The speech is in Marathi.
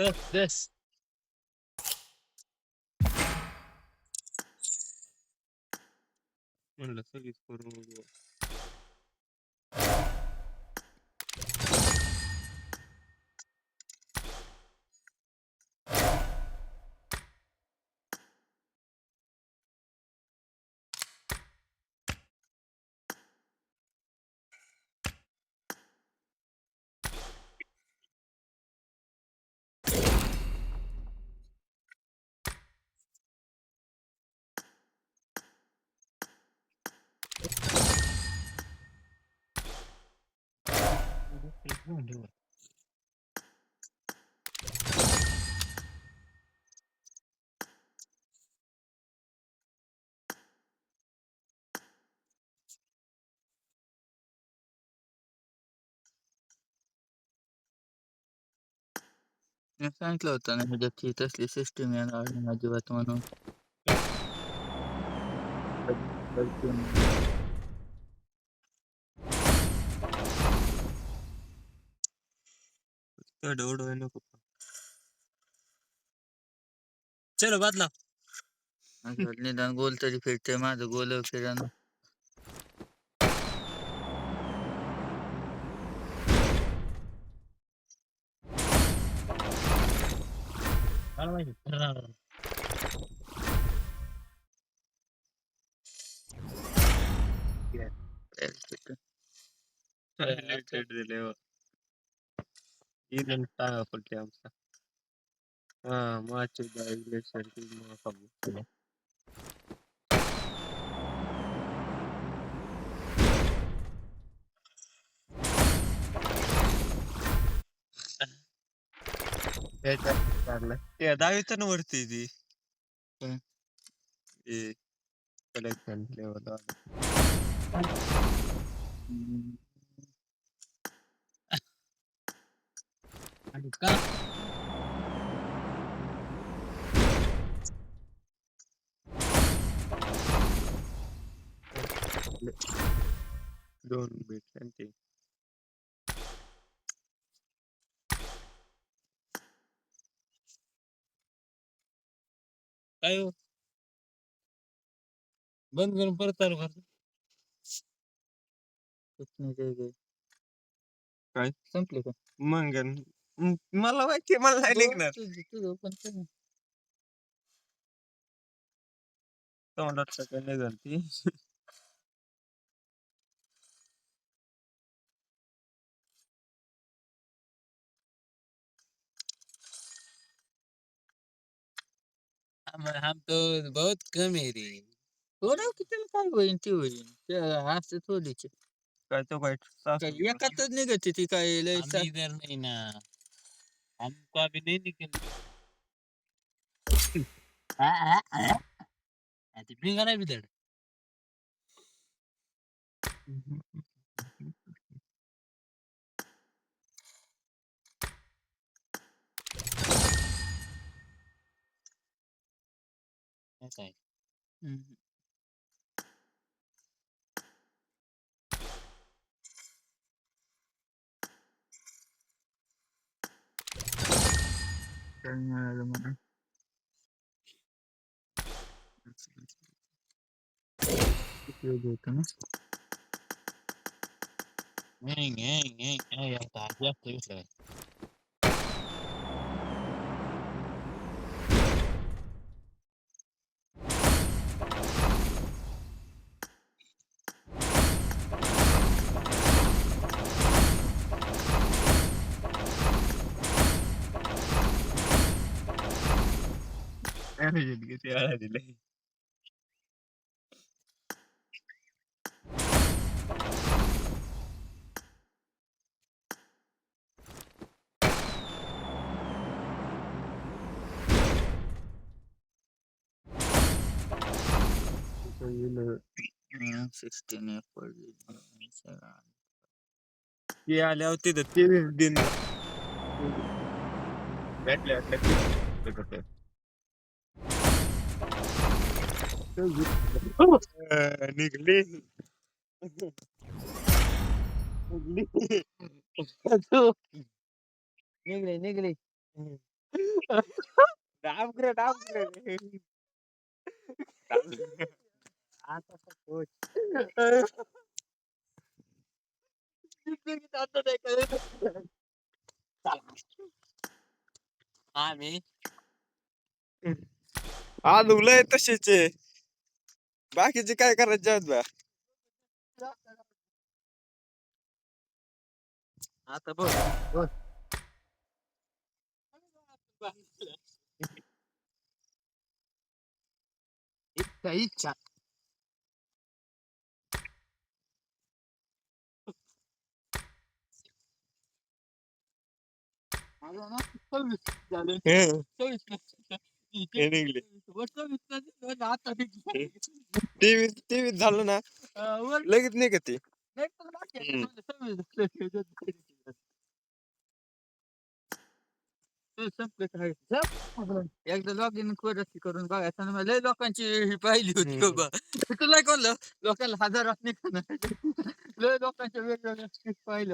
10. म्हणलं सगळीच करून बघू. मी सांगितलं होतं ना ह्याच्यात तसली सिस्टीम येणार नाही अजिबात म्हणून. तेवढं उडवाय नको. चलो बदला. निदान गोल तरी फिरते माझं गोल फिरानं. मला माहिती ठरणार. Highlighted दिले इथून टाका पडते आमचा. हा माझी इलेक्शन टीम ते दहावीत ना वरती ती हम्म. कलेक्शन लेवल आणि का 2 भेटले ते काय हो? बंद करून परत चालू कर. काय संपले का? मग मला माहिती मला नाही निघणार तुझं पण कर ना. तोंडात सगळं निघाल ती हम तो बहुत कम है रे. थोडं किती काय होईल ती होईल ते असं थोडीच काय तो काय काय एकातच निघते ती काय लय हम इधर नहीं ना. हमको अभी नहीं निकल. ती फिंगर आहे बिदड. असं आहे. काय मिळालं मला उपयोग होतो ना नाही आता जास्त विसर. किती वेळा दिले पहिलं 16 ते आले होते तर 23 दिन भेटले निघली निघले निघले डाबग्रेड डाबग्रेड आता कोच आम्ही आज उलय तशीच आहे. बाकीचे काय करायचे आहेत बा. आता बघ इच्छा इच्छा माझं ना 26 झाले. 26 निघले आता टीव्ही झालं ना लगेच नाही का ते. एकदा लॉग इन करून बघायचं ना लय लोकांची ही पाहिली होती बाबा. तुला कोणलं लोकांना 1000 लय लोकांच्या वेगवेगळ्या पाहिलं.